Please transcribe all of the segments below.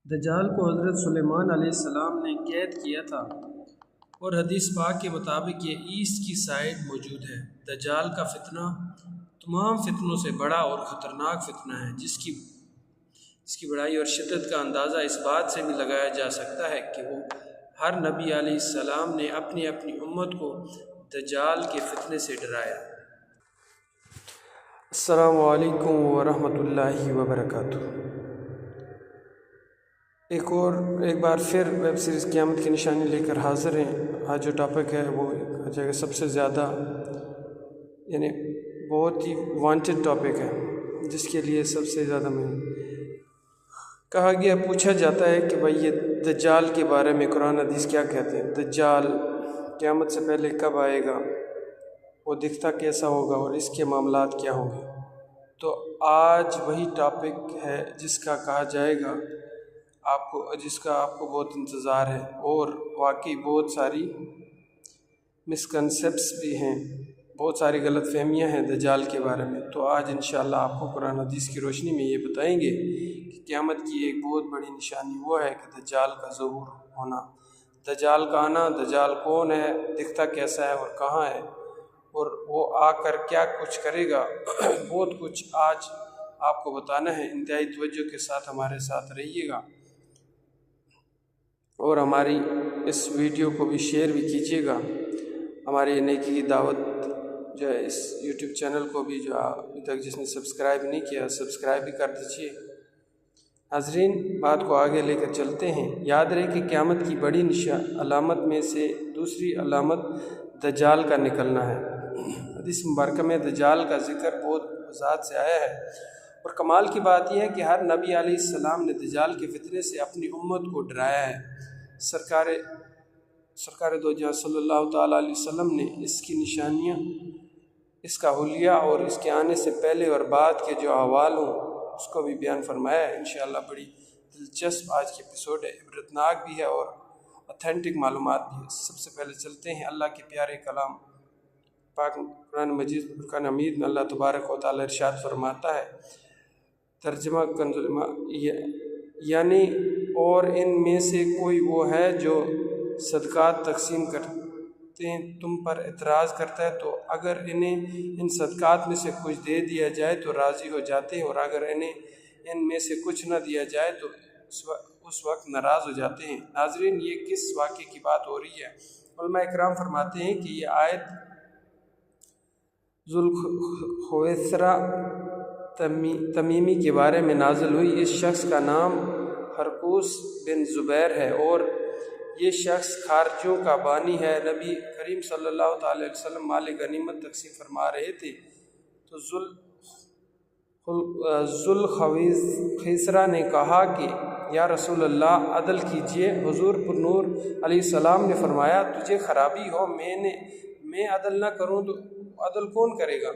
دجال کو حضرت سلیمان علیہ السلام نے قید کیا تھا اور حدیث پاک کے مطابق یہ ایسٹ کی سائڈ موجود ہے۔ دجال کا فتنہ تمام فتنوں سے بڑا اور خطرناک فتنہ ہے، جس کی بڑائی اور شدت کا اندازہ اس بات سے بھی لگایا جا سکتا ہے کہ وہ ہر نبی علیہ السلام نے اپنی امت کو دجال کے فتنے سے ڈرایا۔ السلام علیکم ورحمۃ اللہ وبرکاتہ۔ ایک بار پھر ویب سیریز قیامت کی نشانی لے کر حاضر ہیں۔ آج جو ٹاپک ہے وہ جگہ سب سے زیادہ بہت ہی وانٹڈ ٹاپک ہے، جس کے لیے سب سے زیادہ کہا گیا، پوچھا جاتا ہے کہ بھائی یہ دجال کے بارے میں قرآن حدیث کیا کہتے ہیں۔ دجال قیامت سے پہلے کب آئے گا، وہ دکھتا کیسا ہوگا اور اس کے معاملات کیا ہوں گے۔ تو آج وہی ٹاپک ہے جس کا کہا جائے گا جس کا آپ کو بہت انتظار ہے، اور واقعی بہت ساری مسکنسیپٹس بھی ہیں، بہت ساری غلط فہمیاں ہیں دجال کے بارے میں۔ تو آج انشاءاللہ آپ کو قرآن حدیث کی روشنی میں یہ بتائیں گے کہ قیامت کی ایک بہت بڑی نشانی وہ ہے کہ دجال کا ظہور ہونا، دجال کا آنا۔ دجال کون ہے، دکھتا کیسا ہے اور کہاں ہے، اور وہ آ کر کیا کچھ کرے گا، بہت کچھ آج آپ کو بتانا ہے۔ انتہائی توجہ کے ساتھ ہمارے ساتھ رہیے گا، اور ہماری اس ویڈیو کو بھی شیئر بھی کیجیے گا۔ ہماری نیکی کی دعوت جو ہے، اس یوٹیوب چینل کو بھی جو ابھی تک جس نے سبسکرائب نہیں کیا، سبسکرائب بھی کر دیجیے۔ ناظرین، بات کو آگے لے کر چلتے ہیں۔ یاد رہے کہ قیامت کی بڑی علامت میں سے دوسری علامت دجال کا نکلنا ہے۔ حدیث مبارکہ میں دجال کا ذکر بہت وضاحت سے آیا ہے، اور کمال کی بات یہ ہے کہ ہر نبی علیہ السلام نے دجال کے فتنے سے اپنی امت کو ڈرایا ہے۔ سرکار دو جہاں صلی اللہ تعالیٰ علیہ وسلم نے اس کی نشانیاں، اس کا حلیہ اور اس کے آنے سے پہلے اور بعد کے جو احوال ہوں اس کو بھی بیان فرمایا ہے۔ انشاءاللہ بڑی دلچسپ آج کی ایپیسوڈ ہے، عبرتناک بھی ہے اور اتھینٹک معلومات بھی ہے۔ سب سے پہلے چلتے ہیں اللہ کے پیارے کلام پاک قرآن مجید فرقان حمید میں۔ اللہ تبارک و تعالیٰ ارشاد فرماتا ہے، ترجمہ یعنی اور ان میں سے کوئی وہ ہے جو صدقات تقسیم کرتے ہیں، تم پر اعتراض کرتا ہے، تو اگر انہیں ان صدقات میں سے کچھ دے دیا جائے تو راضی ہو جاتے ہیں، اور اگر انہیں ان میں سے کچھ نہ دیا جائے تو اس وقت ناراض ہو جاتے ہیں۔ ناظرین، یہ کس واقعے کی بات ہو رہی ہے؟ علماء اکرام فرماتے ہیں کہ یہ آیت ذوالخویسرہ تمیمی کے بارے میں نازل ہوئی۔ اس شخص کا نام حرقوس بن زبیر ہے، اور یہ شخص خارجیوں کا بانی ہے۔ نبی کریم صلی اللہ تعالی علیہ وسلم مال غنیمت تقسیم فرما رہے تھے تو ذوالخویسرہ نے کہا کہ یا رسول اللہ، عدل کیجئے۔ حضور پر نور علیہ السلام نے فرمایا، تجھے خرابی ہو، میں عدل نہ کروں تو عدل کون کرے گا؟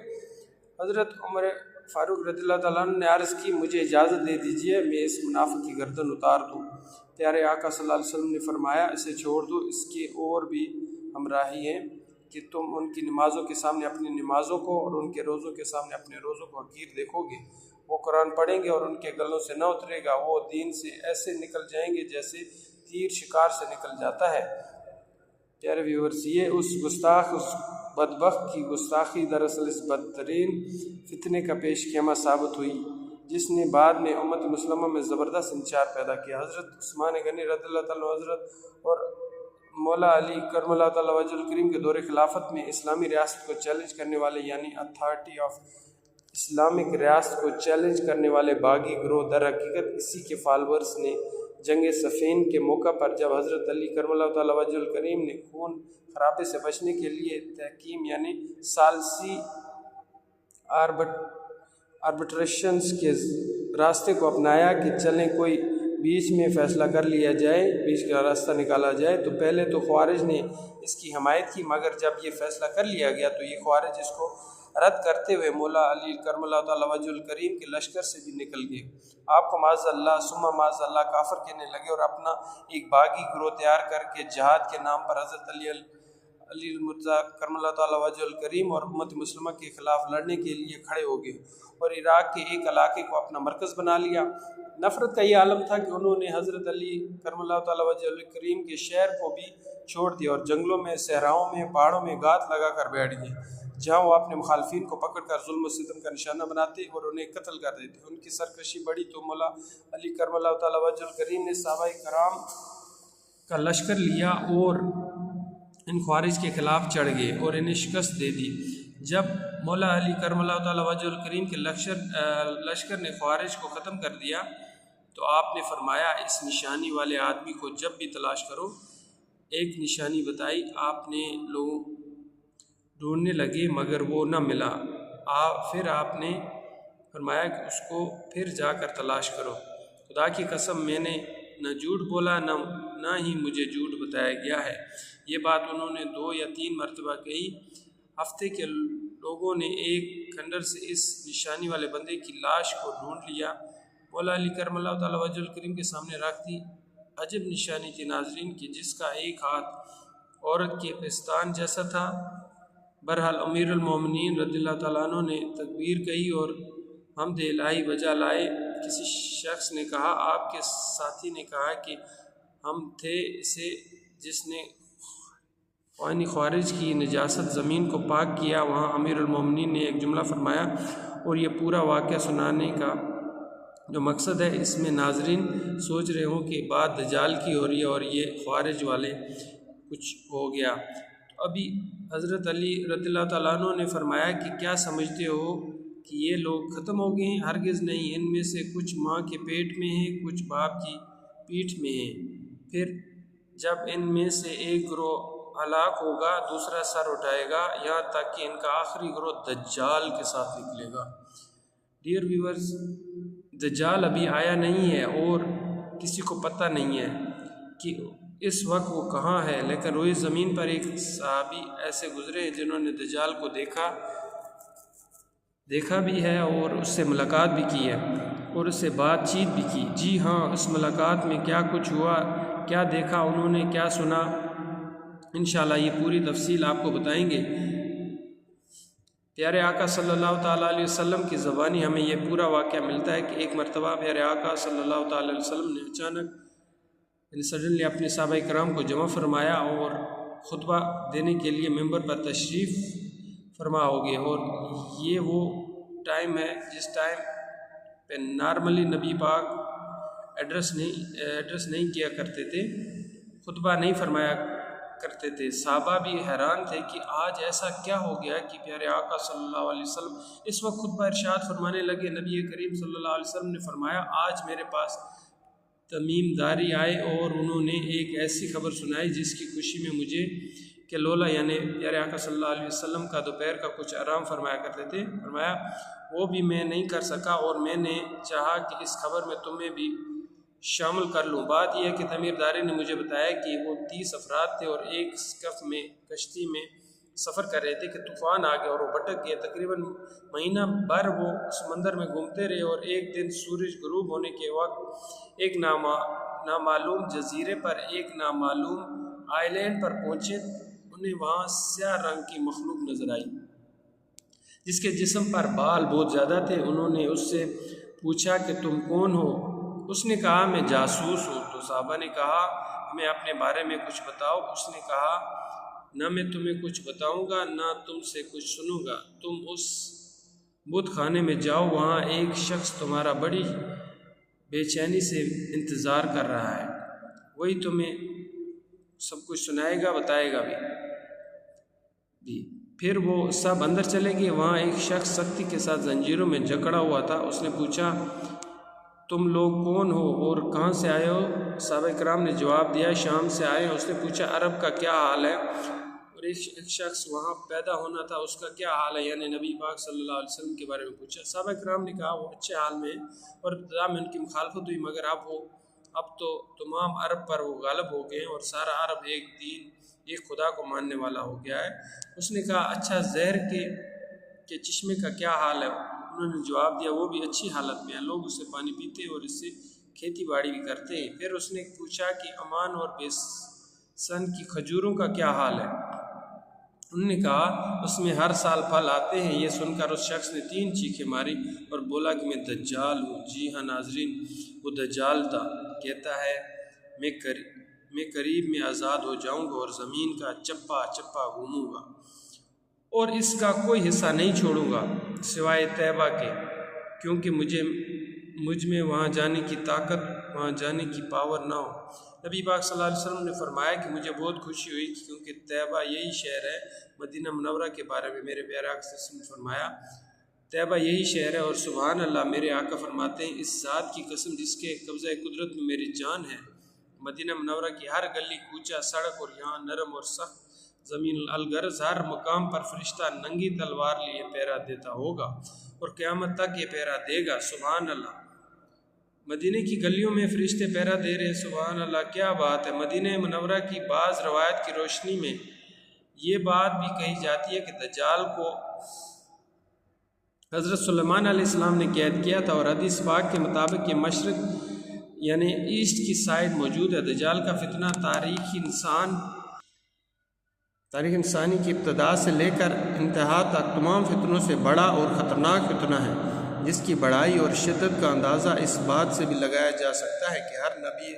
حضرت عمر فاروق رضی اللہ تعالیٰ عنہ نے عرض کی، مجھے اجازت دے دیجئے، میں اس منافق کی گردن اتار دوں۔ پیارے آقا صلی اللہ علیہ وسلم نے فرمایا، اسے چھوڑ دو، اس کے اور بھی ہمراہی ہیں کہ تم ان کی نمازوں کے سامنے اپنی نمازوں کو اور ان کے روزوں کے سامنے اپنے روزوں کو حقیر دیکھو گے۔ وہ قرآن پڑھیں گے اور ان کے گلوں سے نہ اترے گا، وہ دین سے ایسے نکل جائیں گے جیسے تیر شکار سے نکل جاتا ہے۔ پیارے ویورز، یہ اس بدبخت کی گستاخی دراصل اس بدترین فتنے کا پیش خیمہ ثابت ہوئی، جس نے بعد میں امت مسلمہ میں زبردست انتشار پیدا کیا۔ حضرت عثمان غنی رضی اللہ تعالیٰ حضرت اور مولا علی کرم اللہ تعالیٰ وجہ الکریم کے دور خلافت میں اسلامی ریاست کو چیلنج کرنے والے، یعنی اتھارٹی آف اسلامک ریاست کو چیلنج کرنے والے باغی گروہ، در حقیقت اسی کے فالورز نے جنگ صفین کے موقع پر جب حضرت علی کرم اللہ تعالیٰ وجہ الکریم نے خون خرابے سے بچنے کے لیے تحکیم یعنی ثالثی آربٹریشنز کے راستے کو اپنایا کہ چلیں کوئی بیچ میں فیصلہ کر لیا جائے، بیچ کا راستہ نکالا جائے، تو پہلے تو خوارج نے اس کی حمایت کی، مگر جب یہ فیصلہ کر لیا گیا تو یہ خوارج اس کو رد کرتے ہوئے مولا علی کرم اللہ تعالیٰ وجہ الکریم کے لشکر سے بھی نکل گئے۔ آپ کو معاذ اللہ ثم معاذ اللہ کافر کہنے لگے، اور اپنا ایک باغی گروہ تیار کر کے جہاد کے نام پر حضرت علی علی المرتضیٰ کرم اللہ تعالیٰ وجہ الکریم اور امت مسلمہ کے خلاف لڑنے کے لیے کھڑے ہو گئے اور عراق کے ایک علاقے کو اپنا مرکز بنا لیا۔ نفرت کا یہ عالم تھا کہ انہوں نے حضرت علی کرم اللہ تعالیٰ وجہ الکریم کے شہر کو بھی چھوڑ دیا اور جنگلوں میں، صحراؤں میں، پہاڑوں میں گات لگا کر بیٹھ گئے، جہاں وہ اپنے مخالفین کو پکڑ کر ظلم و ستم کا نشانہ بناتے اور انہیں قتل کر دیتے۔ ان کی سرکشی بڑی تو مولا علی کرم اللہ تعالیٰ وجہ الکریم نے صحابہ کرام کا لشکر لیا اور ان خوارج کے خلاف چڑھ گئے اور انہیں شکست دے دی۔ جب مولا علی کرم اللہ تعالیٰ وجہ الکریم کے لشکر نے خوارج کو ختم کر دیا تو آپ نے فرمایا، اس نشانی والے آدمی کو جب بھی تلاش کرو۔ ایک نشانی بتائی، آپ نے لوگ ڈھونڈنے لگے مگر وہ نہ ملا۔ پھر آپ نے فرمایا کہ اس کو پھر جا کر تلاش کرو۔ خدا کی قسم، میں نے نہ جھوٹ بولا نہ ہی مجھے جھوٹ بتایا گیا ہے۔ یہ بات انہوں نے 2 یا 3 مرتبہ کہی۔ ہفتے کے لوگوں نے ایک کھنڈر سے اس نشانی والے بندے کی لاش کو ڈھونڈ لیا، مولا علی کرم اللہ تعالیٰ وجہ الکریم کے سامنے رکھ دی۔ عجب نشانی تھی ناظرین کی، جس کا ایک ہاتھ عورت کے پستان جیسا تھا۔ بہرحال امیر المومنین رضی اللہ تعالیٰ عنہ نے تکبیر کہی اور حمد الہی بجا لائے۔ کسی شخص نے کہا، آپ کے ساتھی نے کہا کہ ہم تھے اسے جس نے خوارج کی نجاست زمین کو پاک کیا۔ وہاں امیر المومنین نے ایک جملہ فرمایا اور یہ پورا واقعہ سنانے کا جو مقصد ہے، اس میں ناظرین سوچ رہے ہوں کہ بات دجال کی ہو رہی ہے اور یہ خوارج والے کچھ ہو گیا۔ تو ابھی حضرت علی رضی اللہ تعالیٰ عنہ نے فرمایا کہ کیا سمجھتے ہو کہ یہ لوگ ختم ہو گئے ہیں؟ ہرگز نہیں، ان میں سے کچھ ماں کے پیٹ میں ہیں، کچھ باپ کی پیٹھ میں ہیں۔ پھر جب ان میں سے ایک گروہ ہلاک ہوگا، دوسرا سر اٹھائے گا، یہاں تک کہ ان کا آخری گروہ دجال کے ساتھ نکلے گا۔ ڈیئر ویورز، دجال ابھی آیا نہیں ہے اور کسی کو پتہ نہیں ہے کہ اس وقت وہ کہاں ہے، لیکن روئے زمین پر ایک صحابی ایسے گزرے ہیں جنہوں نے دجال کو دیکھا بھی ہے اور اس سے ملاقات بھی کی ہے اور اس سے بات چیت بھی کی۔ جی ہاں، اس ملاقات میں کیا کچھ ہوا، کیا دیکھا انہوں نے، کیا سنا، انشاءاللہ یہ پوری تفصیل آپ کو بتائیں گے۔ پیارے آقا صلی اللہ تعالیٰ علیہ وسلم کی زبانی ہمیں یہ پورا واقعہ ملتا ہے کہ ایک مرتبہ پیارے آقا صلی اللہ تعالیٰ علیہ وسلم نے اچانک سڈنلی اپنے صحابہ کرام کو جمع فرمایا اور خطبہ دینے کے لیے ممبر پر تشریف فرما ہو گئے۔ اور یہ وہ ٹائم ہے جس ٹائم پہ نارملی نبی پاک ایڈریس نہیں کیا کرتے تھے، خطبہ نہیں فرمایا کرتے تھے۔ صحابہ بھی حیران تھے کہ آج ایسا کیا ہو گیا کہ پیارے آقا صلی اللہ علیہ وسلم اس وقت خطبہ ارشاد فرمانے لگے۔ نبی کریم صلی اللہ علیہ وسلم نے فرمایا، آج میرے پاس تمیم داری آئے اور انہوں نے ایک ایسی خبر سنائی جس کی خوشی میں مجھے کہ لولا یعنی پیارے آقا صلی اللہ علیہ وسلم کا دوپہر کا کچھ آرام فرمایا کرتے تھے، فرمایا وہ بھی میں نہیں کر سکا اور میں نے چاہا کہ اس خبر میں تمہیں بھی شامل کر لوں۔ بات یہ ہے کہ تمیر داری نے مجھے بتایا کہ وہ 30 افراد تھے اور ایک سکف میں کشتی میں سفر کر رہے تھے کہ طوفان آ گیا اور وہ بھٹک گئے۔ تقریباً مہینہ بھر وہ سمندر میں گھومتے رہے اور ایک دن سورج غروب ہونے کے وقت ایک نامعلوم جزیرے پر ایک نامعلوم آئی لینڈ پر پہنچے۔ انہیں وہاں سیاہ رنگ کی مخلوق نظر آئی جس کے جسم پر بال بہت زیادہ تھے۔ انہوں نے اس سے پوچھا کہ تم کون ہو؟ اس نے کہا میں جاسوس ہوں۔ تو صحابہ نے کہا ہمیں اپنے بارے میں کچھ بتاؤ۔ اس نے کہا نہ میں تمہیں کچھ بتاؤں گا نہ تم سے کچھ سنوں گا، تم اس بت خانے میں جاؤ، وہاں ایک شخص تمہارا بڑی بے چینی سے انتظار کر رہا ہے، وہی تمہیں سب کچھ سنائے گا، بتائے گا بھی۔ پھر وہ سب اندر چلے گئے۔ وہاں ایک شخص سختی کے ساتھ زنجیروں میں جکڑا ہوا تھا۔ اس نے پوچھا تم لوگ کون ہو اور کہاں سے آئے ہو؟ صحابہ کرام نے جواب دیا شام سے آئے ہیں۔ اس نے پوچھا عرب کا کیا حال ہے؟ اور ایک شخص وہاں پیدا ہونا تھا، اس کا کیا حال ہے؟ یعنی نبی پاک صلی اللہ علیہ وسلم کے بارے میں پوچھا۔ صحابہ کرام نے کہا وہ اچھے حال میں اور ابتدا میں ان کی مخالفت ہوئی، مگر اب تو تمام عرب پر وہ غالب ہو گئے اور سارا عرب ایک دین ایک خدا کو ماننے والا ہو گیا ہے۔ اس نے کہا اچھا زہر کے چشمے کا کیا حال ہے؟ انہوں نے جواب دیا وہ بھی اچھی حالت میں ہے، لوگ اسے پانی پیتے اور اس سے کھیتی باڑی بھی کرتے ہیں۔ پھر اس نے پوچھا کہ امان اور بیسن کی کھجوروں کا کیا حال ہے؟ انہوں نے کہا اس میں ہر سال پھل آتے ہیں۔ یہ سن کر اس شخص نے 3 چیخیں ماری اور بولا کہ میں دجال ہوں۔ جی ہاں ناظرین، وہ دجال تھا۔ کہتا ہے میں قریب میں آزاد ہو جاؤں گا اور زمین کا چپا چپا گھوموں گا اور اس کا کوئی حصہ نہیں چھوڑوں گا سوائے طیبہ کے، کیونکہ مجھ میں وہاں جانے کی طاقت، وہاں جانے کی پاور نہ ہو۔ نبی پاک صلی اللہ علیہ وسلم نے فرمایا کہ مجھے بہت خوشی ہوئی کیونکہ طیبہ یہی شہر ہے۔ مدینہ منورہ کے بارے میں میرے پیارے آقا صلی اللہ علیہ وسلم نے فرمایا طیبہ یہی شہر ہے، اور سبحان اللہ، میرے آقا فرماتے ہیں اس ذات کی قسم جس کے قبضہ قدرت میں میری جان ہے، مدینہ منورہ کی ہر گلی کوچہ سڑک اور یہاں نرم اور سخت زمین الغرض ہر مقام پر فرشتہ ننگی تلوار لیے پہرا دیتا ہوگا اور قیامت تک یہ پہرا دے گا۔ سبحان اللہ، مدینہ کی گلیوں میں فرشتے پہرا دے رہے ہیں۔ سبحان اللہ، کیا بات ہے۔ مدینہ منورہ کی بعض روایت کی روشنی میں یہ بات بھی کہی جاتی ہے کہ دجال کو حضرت سلیمان علیہ السلام نے قید کیا تھا، اور حدیث پاک کے مطابق یہ مشرق یعنی ایسٹ کی سائڈ موجود ہے۔ دجال کا فتنہ تاریخ انسانی کی ابتدا سے لے کر انتہا تک تمام فتنوں سے بڑا اور خطرناک فتنہ ہے، جس کی بڑائی اور شدت کا اندازہ اس بات سے بھی لگایا جا سکتا ہے کہ ہر نبی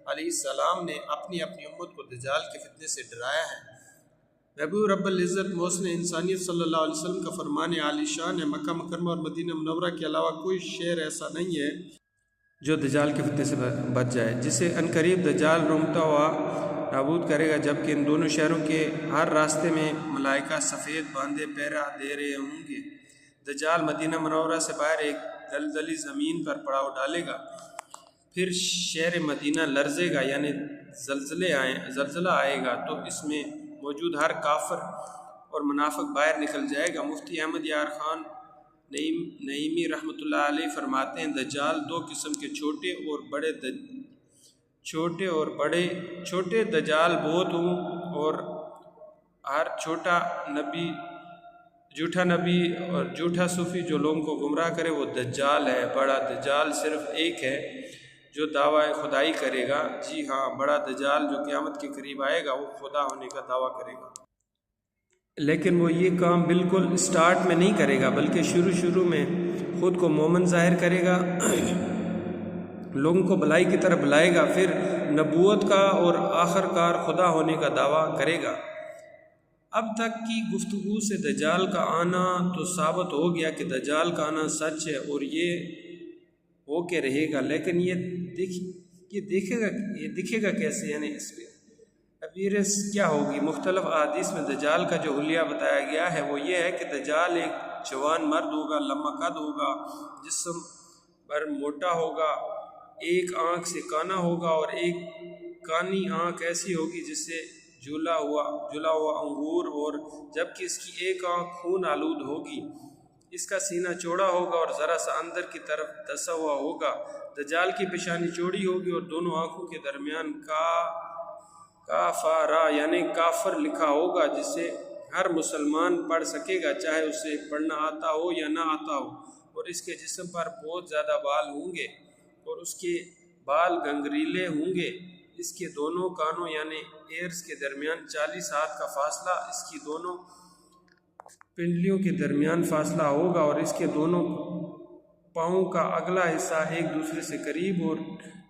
علیہ السلام نے اپنی امت کو دجال کے فتنے سے ڈرایا ہے۔ رب العزت محسن انسانیت صلی اللہ علیہ وسلم کا فرمان عالی شان ہے، مکہ مکرمہ اور مدینہ منورہ کے علاوہ کوئی شہر ایسا نہیں ہے جو دجال کے فتنے سے بچ جائے، جسے عنقریب دجال رومتا ہوا نابود کرے گا، جبکہ ان دونوں شہروں کے ہر راستے میں ملائکہ سفید باندھے پہرا دے رہے ہوں گے۔ دجال مدینہ منورہ سے باہر ایک دلدلی زمین پر پڑاؤ ڈالے گا، پھر شہر مدینہ لرزے گا یعنی زلزلہ آئے گا تو اس میں موجود ہر کافر اور منافق باہر نکل جائے گا۔ مفتی احمد یار خان نعیمی رحمۃ اللہ علیہ فرماتے ہیں دجال 2 قسم کے چھوٹے دجال بہت ہوں، اور ہر جھوٹا نبی اور جھوٹا صوفی جو لوگوں کو گمراہ کرے وہ دجال ہے۔ بڑا دجال صرف ایک ہے جو دعویٰ خدائی کرے گا۔ جی ہاں، بڑا دجال جو قیامت کے قریب آئے گا وہ خدا ہونے کا دعویٰ کرے گا، لیکن وہ یہ کام بالکل اسٹارٹ میں نہیں کرے گا، بلکہ شروع میں خود کو مومن ظاہر کرے گا، لوگوں کو بھلائی کی طرف بلائے گا، پھر نبوت کا اور آخر کار خدا ہونے کا دعویٰ کرے گا۔ اب تک کی گفتگو سے دجال کا آنا تو ثابت ہو گیا کہ دجال کا آنا سچ ہے اور یہ ہو کے رہے گا، لیکن یہ دکھے گا کیسے، یعنی اس پہ اپیرنس کیا ہوگی۔ مختلف احادیث میں دجال کا جو حلیہ بتایا گیا ہے وہ یہ ہے کہ دجال ایک جوان مرد ہوگا، لمبا قد ہوگا، جسم پر موٹا ہوگا، ایک آنکھ سے کانا ہوگا اور ایک کانی آنکھ ایسی ہوگی جس سے جلا ہوا انگور، اور جبکہ اس کی ایک آنکھ خون آلود ہوگی۔ اس کا سینہ چوڑا ہوگا اور ذرا سا اندر کی طرف دسا ہوا ہوگا۔ دجال کی پیشانی چوڑی ہوگی اور دونوں آنکھوں کے درمیان کافارا یعنی کافر لکھا ہوگا، جسے ہر مسلمان پڑھ سکے گا چاہے اسے پڑھنا آتا ہو یا نہ آتا ہو، اور اس کے جسم پر بہت زیادہ بال ہوں گے اور اس کے بال گنگریلے ہوں گے۔ اس کے دونوں کانوں یعنی ایئرز کے درمیان 40 ہاتھ کا فاصلہ، اس کی دونوں پنڈلیوں کے درمیان فاصلہ ہوگا، اور اس کے دونوں پاؤں کا اگلا حصہ ایک دوسرے سے قریب اور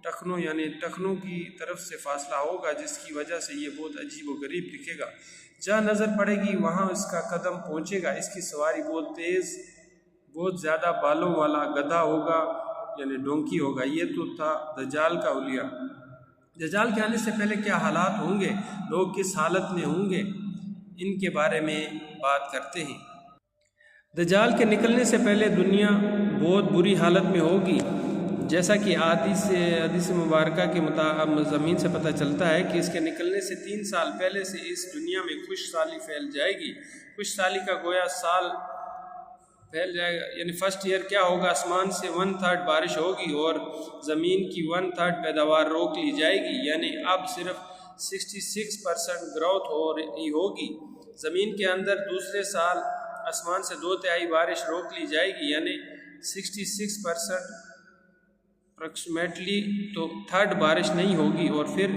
ٹخنوں یعنی ٹخنوں کی طرف سے فاصلہ ہوگا، جس کی وجہ سے یہ بہت عجیب و غریب دکھے گا۔ جہاں نظر پڑے گی وہاں اس کا قدم پہنچے گا۔ اس کی سواری بہت تیز، بہت زیادہ بالوں والا گدھا ہوگا یعنی ڈونکی ہوگا۔ یہ تو تھا دجال کا حلیہ۔ دجال کے آنے سے پہلے کیا حالات ہوں گے، لوگ کس حالت میں ہوں گے، ان کے بارے میں بات کرتے ہیں۔ دجال کے نکلنے سے پہلے دنیا بہت بری حالت میں ہوگی، جیسا کہ حدیث مبارکہ کے مضامین سے پتہ چلتا ہے کہ اس کے نکلنے سے 3 سال پہلے سے اس دنیا میں خوش سالی پھیل جائے گی۔ خوش سالی کا گویا سال پھیل جائے گا، یعنی فرسٹ ایئر کیا ہوگا، آسمان سے 1/3 بارش ہوگی اور زمین کی 1/3 پیداوار روک لی جائے گی، یعنی اب صرف 66% گروتھ ہو رہی ہوگی۔ زمین کے اندر دوسرے سال آسمان سے 2/3 بارش روک لی جائے گی، یعنی 66% اپروکسیمیٹلی، تو 1/3 بارش نہیں ہوگی، اور پھر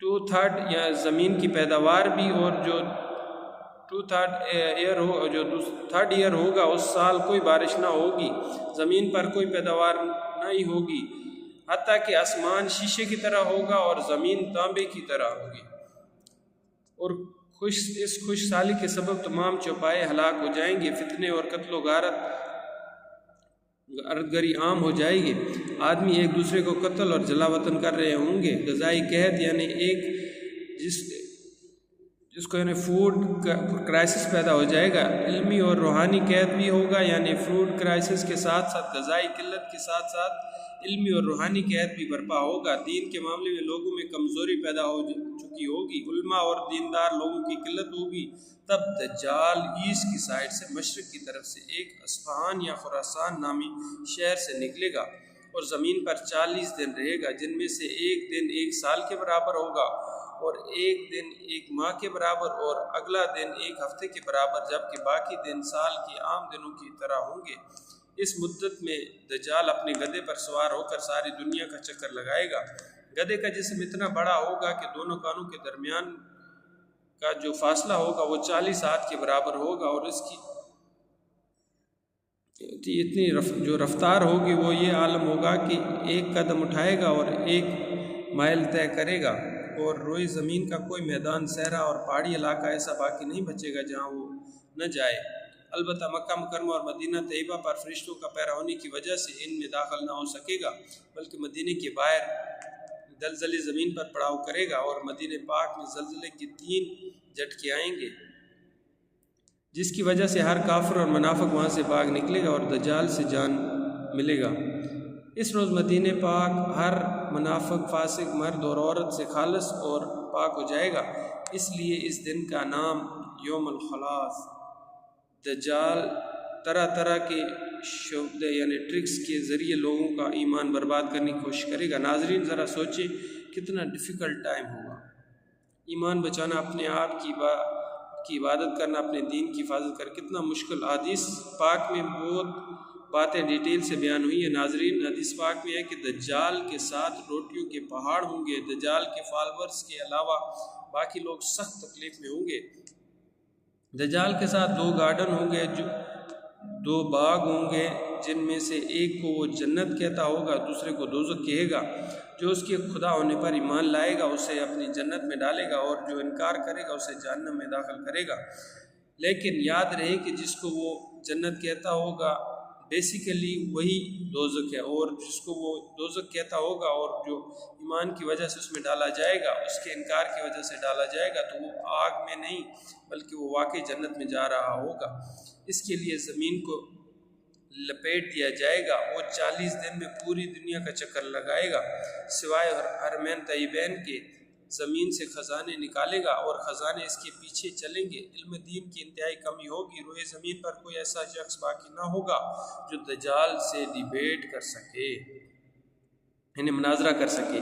2/3 یا زمین کی پیداوار بھی، اور جو 2/3 ایئر ہو، جو 3rd ایئر ہوگا اس سال کوئی بارش نہ ہوگی، زمین پر کوئی پیداوار نہیں ہوگی، حتیٰ کہ آسمان شیشے کی طرح ہوگا اور زمین تانبے کی طرح ہوگی، اور اس خوش سالی کے سبب تمام چوپائے ہلاک ہو جائیں گے، فتنے اور قتل و غارت گری عام ہو جائے گی، آدمی ایک دوسرے کو قتل اور جلا وطن کر رہے ہوں گے، غذائی قحط یعنی ایک جس کو یعنی فوڈ کرائسس پیدا ہو جائے گا، علمی اور روحانی قحط بھی ہوگا، یعنی فوڈ کرائسس کے ساتھ ساتھ غذائی قلت کے ساتھ ساتھ علمی اور روحانی قحط بھی برپا ہوگا، دین کے معاملے میں لوگوں میں کمزوری پیدا ہو چکی ہوگی، علماء اور دیندار لوگوں کی قلت ہوگی، تب دجال ایسٹ کی سائڈ سے مشرق کی طرف سے ایک اصفہان یا خراسان نامی شہر سے نکلے گا اور زمین پر 40 دن رہے گا، جن میں سے ایک دن 1 سال کے برابر ہوگا اور ایک دن 1 ماہ کے برابر اور اگلا دن 1 ہفتے کے برابر، جبکہ باقی دن سال کے عام دنوں کی طرح ہوں گے۔ اس مدت میں دجال اپنے گدھے پر سوار ہو کر ساری دنیا کا چکر لگائے گا، گدھے کا جسم اتنا بڑا ہوگا کہ دونوں کانوں کے درمیان کا جو فاصلہ ہوگا وہ 40 ہاتھ کے برابر ہوگا، اور اس کی اتنی جو رفتار ہوگی وہ یہ عالم ہوگا کہ 1 قدم اٹھائے گا اور 1 مائل طے کرے گا، اور روئے زمین کا کوئی میدان، صحرا اور پہاڑی علاقہ ایسا باقی نہیں بچے گا جہاں وہ نہ جائے، البتہ مکہ مکرمہ اور مدینہ طیبہ پر فرشتوں کا پہرا ہونے کی وجہ سے ان میں داخل نہ ہو سکے گا، بلکہ مدینے کے باہر دلدلی زمین پر پڑاؤ کرے گا، اور مدینہ پاک میں زلزلے کے 3 جھٹکے آئیں گے، جس کی وجہ سے ہر کافر اور منافق وہاں سے بھاگ نکلے گا اور دجال سے جان ملے گا۔ اس روز مدینہ پاک ہر منافق، فاسق، مرد اور عورت سے خالص اور پاک ہو جائے گا، اس لیے اس دن کا نام یوم الخلاص۔ دجال طرح طرح کے شبہ یعنی ٹرکس کے ذریعے لوگوں کا ایمان برباد کرنے کی کوشش کرے گا۔ ناظرین ذرا سوچیں کتنا ڈیفیکلٹ ٹائم ہوگا، ایمان بچانا، اپنے آپ کی عبادت کرنا، اپنے دین کی حفاظت کرنا کتنا مشکل۔ حدیث پاک میں بہت باتیں ڈیٹیل سے بیان ہوئی ہیں۔ ناظرین حدیث پاک میں ہے کہ دجال کے ساتھ روٹیوں کے پہاڑ ہوں گے، دجال کے فالورز کے علاوہ باقی لوگ سخت تکلیف میں ہوں گے، دجال کے ساتھ 2 گارڈن ہوں گے، جو 2 باغ ہوں گے، جن میں سے ایک کو وہ جنت کہتا ہوگا، دوسرے کو دوزخ کہے گا، جو اس کے خدا ہونے پر ایمان لائے گا اسے اپنی جنت میں ڈالے گا، اور جو انکار کرے گا اسے جہنم میں داخل کرے گا۔ لیکن یاد رہے کہ جس کو وہ جنت کہتا ہوگا بیسیکلی وہی دوزخ ہے، اور جس کو وہ دوزخ کہتا ہوگا اور جو ایمان کی وجہ سے اس میں ڈالا جائے گا، اس کے انکار کی وجہ سے ڈالا جائے گا، تو وہ آگ میں نہیں بلکہ وہ واقعی جنت میں جا رہا ہوگا۔ اس کے لیے زمین کو لپیٹ دیا جائے گا، وہ 40 دن میں پوری دنیا کا چکر لگائے گا، سوائے حرمین طیبین کے، زمین سے خزانے نکالے گا اور خزانے اس کے پیچھے چلیں گے، علم دین کی انتہائی کمی ہوگی، روئے زمین پر کوئی ایسا شخص باقی نہ ہوگا جو دجال سے ڈیبیٹ کر سکے، یعنی مناظرہ کر سکے۔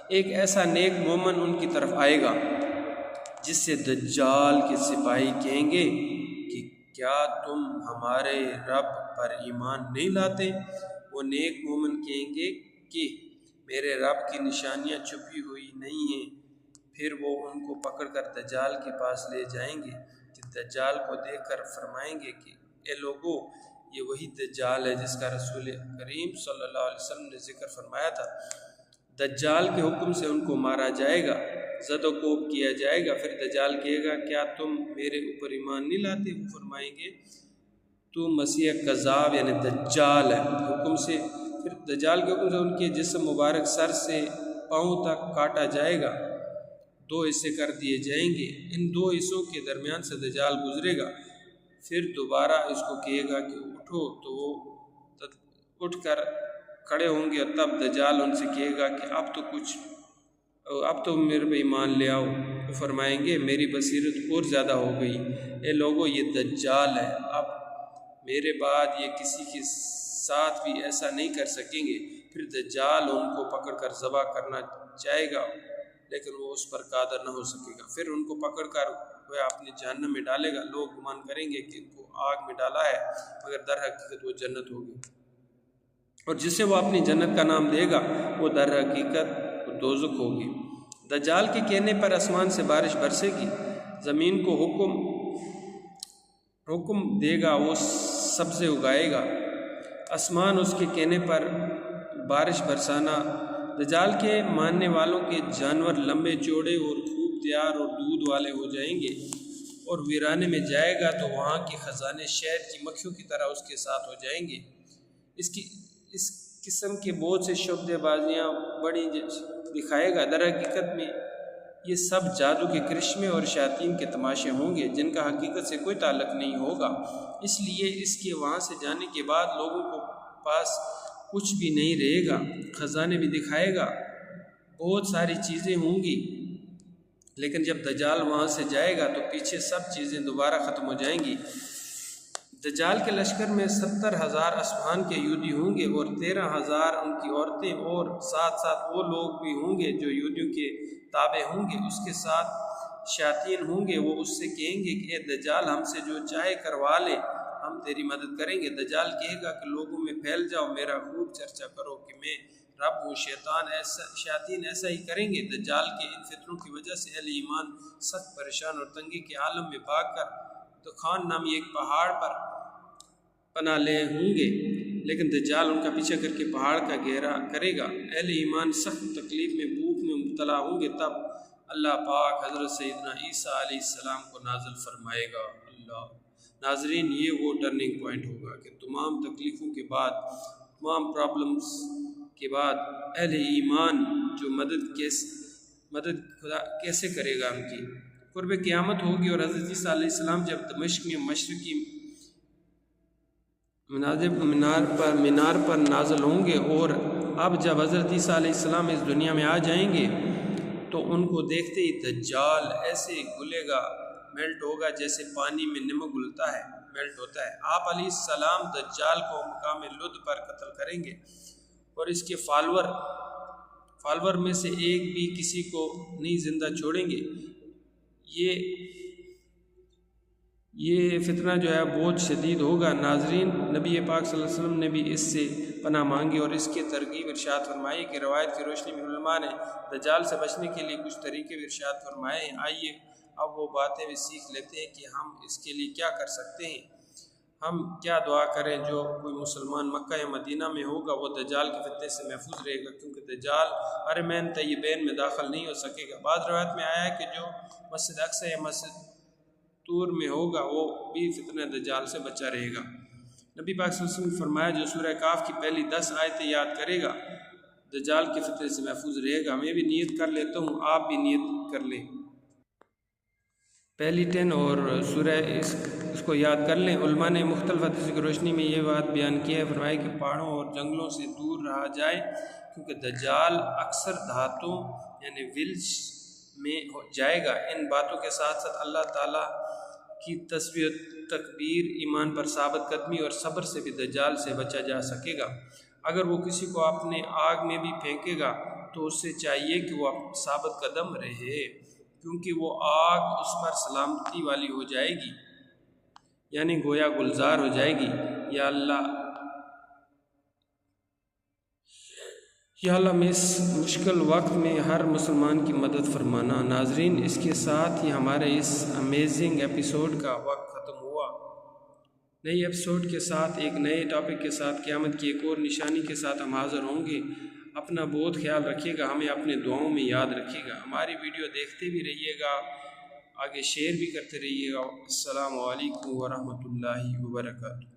ایک ایسا نیک مومن ان کی طرف آئے گا جس سے دجال کے سپاہی کہیں گے کہ کیا تم ہمارے رب پر ایمان نہیں لاتے؟ وہ نیک مومن کہیں گے کہ میرے رب کی نشانیاں چھپی ہوئی نہیں ہیں، پھر وہ ان کو پکڑ کر دجال کے پاس لے جائیں گے کہ دجال کو دیکھ کر فرمائیں گے کہ اے لوگو، یہ وہی دجال ہے جس کا رسول کریم صلی اللہ علیہ وسلم نے ذکر فرمایا تھا۔ دجال کے حکم سے ان کو مارا جائے گا، زد و کوب کیا جائے گا، پھر دجال کہے گا کیا تم میرے اوپر ایمان نہیں لاتے؟ وہ فرمائیں گے تو مسیح کذاب یعنی دجال ہے، حکم سے پھر دجال کے حکم سے ان کے جسم مبارک سر سے پاؤں تک کاٹا جائے گا، 2 حصے کر دیے جائیں گے، ان 2 حصوں کے درمیان سے دجال گزرے گا، پھر دوبارہ اس کو کہے گا کہ اٹھو، تو وہ اٹھ کر کھڑے ہوں گے، اور تب دجال ان سے کہے گا کہ اب تو میرے پہ ایمان لے آؤ، وہ فرمائیں گے میری بصیرت اور زیادہ ہو گئی، اے لوگو یہ دجال ہے، اب میرے بعد یہ کسی کے ساتھ بھی ایسا نہیں کر سکیں گے، پھر دجال ان کو پکڑ کر ذبح کرنا چاہے گا لیکن وہ اس پر قادر نہ ہو سکے گا، پھر ان کو پکڑ کر وہ اپنے جہنم میں ڈالے گا، لوگ گمان کریں گے کہ ان کو آگ میں ڈالا ہے مگر در حقیقت وہ جنت ہوگی، اور جسے وہ اپنی جنت کا نام دے گا وہ در حقیقت دوزخ ہوگی۔ دجال کے کہنے پر آسمان سے بارش برسے گی، زمین کو حکم دے گا، وہ سبزے اگائے گا، آسمان اس کے کہنے پر بارش برسانا۔ دجال کے ماننے والوں کے جانور لمبے چوڑے اور خوب تیار اور دودھ والے ہو جائیں گے، اور ویرانے میں جائے گا تو وہاں کے خزانے شہد کی مکھیوں کی طرح اس کے ساتھ ہو جائیں گے۔ اس قسم کے بہت سے شبدے بازیاں بڑی دکھائے گا۔ در حقیقت میں یہ سب جادو کے کرشمے اور شیاطین کے تماشے ہوں گے جن کا حقیقت سے کوئی تعلق نہیں ہوگا، اس لیے اس کے وہاں سے جانے کے بعد لوگوں کو پاس کچھ بھی نہیں رہے گا۔ خزانے بھی دکھائے گا، بہت ساری چیزیں ہوں گی، لیکن جب دجال وہاں سے جائے گا تو پیچھے سب چیزیں دوبارہ ختم ہو جائیں گی۔ دجال کے لشکر میں 70,000 اصفہان کے یہودی ہوں گے اور 13,000 ان کی عورتیں، اور ساتھ ساتھ وہ لوگ بھی ہوں گے جو یہودیوں کے تابع ہوں گے۔ اس کے ساتھ شیاطین ہوں گے، وہ اس سے کہیں گے کہ اے دجال، ہم سے جو چاہے کروا لے، ہم تیری مدد کریں گے۔ دجال کہے گا کہ لوگوں میں پھیل جاؤ، میرا خوب چرچا کرو کہ میں رب ہوں۔ شیاطین ایسا ہی کریں گے۔ دجال کے ان فتنوں کی وجہ سے اہل ایمان سخت پریشان اور تنگی کے عالم میں بھاگ کر دخان نامی ایک پہاڑ پر پناہ لے ہوں گے، لیکن دجال ان کا پیچھا کر کے پہاڑ کا گھیرا کرے گا۔ اہل ایمان سخت تکلیف میں، بھوک میں مبتلا ہوں گے، تب اللہ پاک حضرت سیدنا عیسیٰ علیہ السلام کو نازل فرمائے گا۔ اللہ ناظرین، یہ وہ ٹرننگ پوائنٹ ہوگا کہ تمام تکلیفوں کے بعد، تمام پرابلمز کے بعد اہل ایمان جو مدد خدا کیسے کرے گا ان کی۔ قرب قیامت ہوگی اور حضرت عیسیٰ علیہ السلام جب دمشق میں مشرقی مینار پر نازل ہوں گے، اور اب جب حضرت عیسیٰ علیہ السلام اس دنیا میں آ جائیں گے تو ان کو دیکھتے ہی دجال ایسے گلے گا، میلٹ ہوگا جیسے پانی میں نمک گلتا ہے، میلٹ ہوتا ہے۔ آپ علیہ السلام دجال کو مقام لد پر قتل کریں گے اور اس کے فالور میں سے ایک بھی کسی کو نہیں زندہ چھوڑیں گے۔ یہ فتنہ جو ہے بہت شدید ہوگا۔ ناظرین، نبی پاک صلی اللہ علیہ وسلم نے بھی اس سے پناہ مانگی اور اس کی ترغیب ارشاد فرمائی کہ روایت کی روشنی میں علماء نے دجال سے بچنے کے لیے کچھ طریقے بھی ارشاد فرمائے ہیں۔ آئیے اب وہ باتیں بھی سیکھ لیتے ہیں کہ ہم اس کے لیے کیا کر سکتے ہیں، ہم کیا دعا کریں۔ جو کوئی مسلمان مکہ یا مدینہ میں ہوگا وہ دجال کے فتنے سے محفوظ رہے گا، کیونکہ دجال حرمین طیبین میں داخل نہیں ہو سکے گا۔ بعض روایت میں آیا ہے کہ جو مسجد اقصی یا مسجد طور میں ہوگا وہ بھی فتنہ دجال سے بچا رہے گا۔ نبی پاک صلی اللہ علیہ وسلم نے فرمایا جو سورہ کاف کی پہلی 10 آیتیں یاد کرے گا دجال کے فتنے سے محفوظ رہے گا۔ میں بھی نیت کر لیتا ہوں، آپ بھی نیت کر لیں، پہلی 10 اور سورہ اس کو یاد کر لیں۔ علماء نے مختلف حدیث کی روشنی میں یہ بات بیان کی ہے، فرمایا کہ پہاڑوں اور جنگلوں سے دور رہا جائے، کیونکہ دجال اکثر دھاتوں یعنی ویلز میں جائے گا۔ ان باتوں کے ساتھ ساتھ اللہ تعالیٰ کی تسبیح و تکبیر، ایمان پر ثابت قدمی اور صبر سے بھی دجال سے بچا جا سکے گا۔ اگر وہ کسی کو اپنے آگ میں بھی پھینکے گا تو اس سے چاہیے کہ وہ ثابت قدم رہے، کیونکہ وہ آگ اس پر سلامتی والی ہو جائے گی، یعنی گویا گلزار ہو جائے گی۔ یا اللہ میں اس مشکل وقت میں ہر مسلمان کی مدد فرمانا۔ ناظرین، اس کے ساتھ ہی ہمارے اس امیزنگ ایپیسوڈ کا وقت ختم ہوا۔ نئی ایپیسوڈ کے ساتھ، ایک نئے ٹاپک کے ساتھ، قیامت کی ایک اور نشانی کے ساتھ ہم حاضر ہوں گے۔ اپنا بہت خیال رکھیے گا، ہمیں اپنے دعاؤں میں یاد رکھیے گا۔ ہماری ویڈیو دیکھتے بھی رہیے گا، آگے شیئر بھی کرتے رہیے گا۔ السلام علیکم ورحمۃ اللہ وبرکاتہ۔